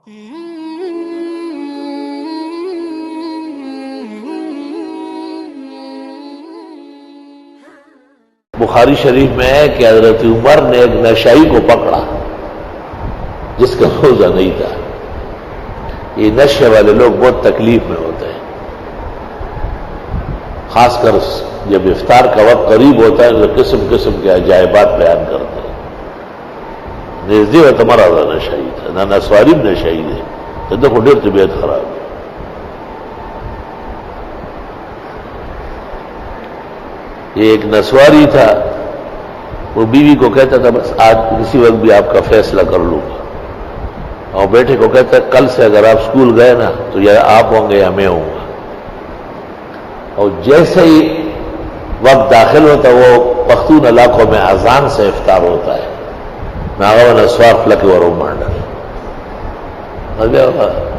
بخاری شریف میں ہے کہ حضرت عمر نے ایک نشائی کو پکڑا جس کا روزہ نہیں تھا. یہ نشے والے لوگ بہت تکلیف میں ہوتے ہیں، خاص کر جب افطار کا وقت قریب ہوتا ہے تو قسم قسم کے عجائبات بیان کرتے ہیں. نزدی و تمہارا نشائی تھا نہ نسواری بھی نشائی ہے تو دیکھو ڈیر طبیعت خراب ہے. یہ ایک نسواری تھا، وہ بیوی کو کہتا تھا بس آج کسی وقت بھی آپ کا فیصلہ کر لوں گا، اور بیٹے کو کہتا ہے کل سے اگر آپ اسکول گئے نا تو یا آپ ہوں گے یا میں ہوں گا. اور جیسے ہی وقت داخل ہوتا وہ پختون علاقوں میں اذان سے افطار ہوتا ہے. ناغا نسوار فلک و رومانڈر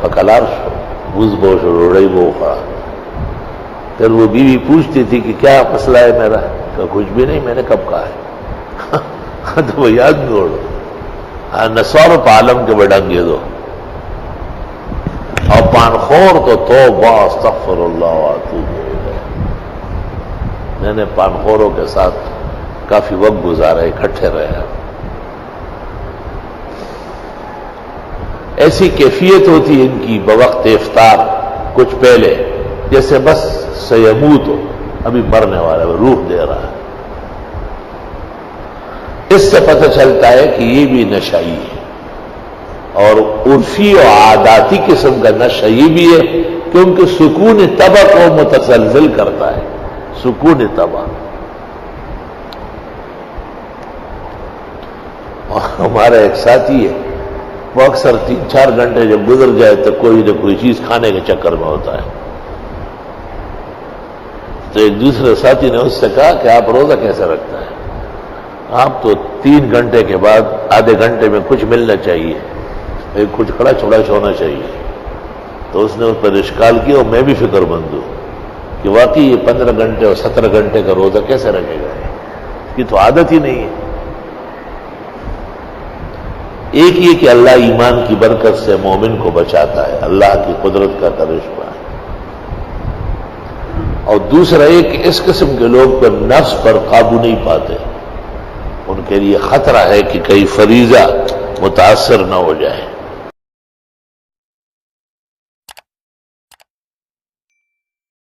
پکلار شو بوز بوش روڑی بو خواہ. پھر وہ بیوی پوچھتی تھی کہ کیا مسئلہ ہے میرا؟ کہ کچھ بھی نہیں، میں نے کب کہا ہے؟ تو وہ یاد جوڑ نسوار پالم کے بڑھنگے دو اور پانخور تو توبہ استغفر اللہ واتوب الیہ. میں نے پانخوروں کے ساتھ کافی وقت گزارا، اکٹھے رہے. ایسی کیفیت ہوتی ان کی بوقت افطار کچھ پہلے جیسے بس سیموت ہو، ابھی مرنے والا ہے، روح دے رہا ہے. اس سے پتہ چلتا ہے کہ یہ بھی نشائی ہے، اور عرفی و عاداتی قسم کا نشہ یہ بھی ہے کیونکہ سکون طبع کو متزلزل کرتا ہے. سکون طبع. اور ہمارا ایک ساتھی ہے، وہ اکثر 3-4 گھنٹے جب گزر جائے تو کوئی نہ کوئی چیز کھانے کے چکر میں ہوتا ہے. تو ایک دوسرے ساتھی نے اس سے کہا کہ آپ روزہ کیسے رکھتا ہے؟ آپ تو 3 گھنٹے کے بعد آدھے گھنٹے میں کچھ ملنا چاہیے، کچھ کھڑا چھوڑا ہونا چاہیے. تو اس نے اس پر اشکال کیا، اور میں بھی فکر مند ہوں کہ واقعی یہ 15 گھنٹے اور 17 گھنٹے کا روزہ کیسے رکھے گا؟ اس کی تو عادت ہی نہیں ہے. ایک یہ کہ اللہ ایمان کی برکت سے مومن کو بچاتا ہے، اللہ کی قدرت کا کرشمہ ہے. اور دوسرا یہ کہ اس قسم کے لوگ پر نفس پر قابو نہیں پاتے، ان کے لیے خطرہ ہے کہ کئی فریضہ متاثر نہ ہو جائے.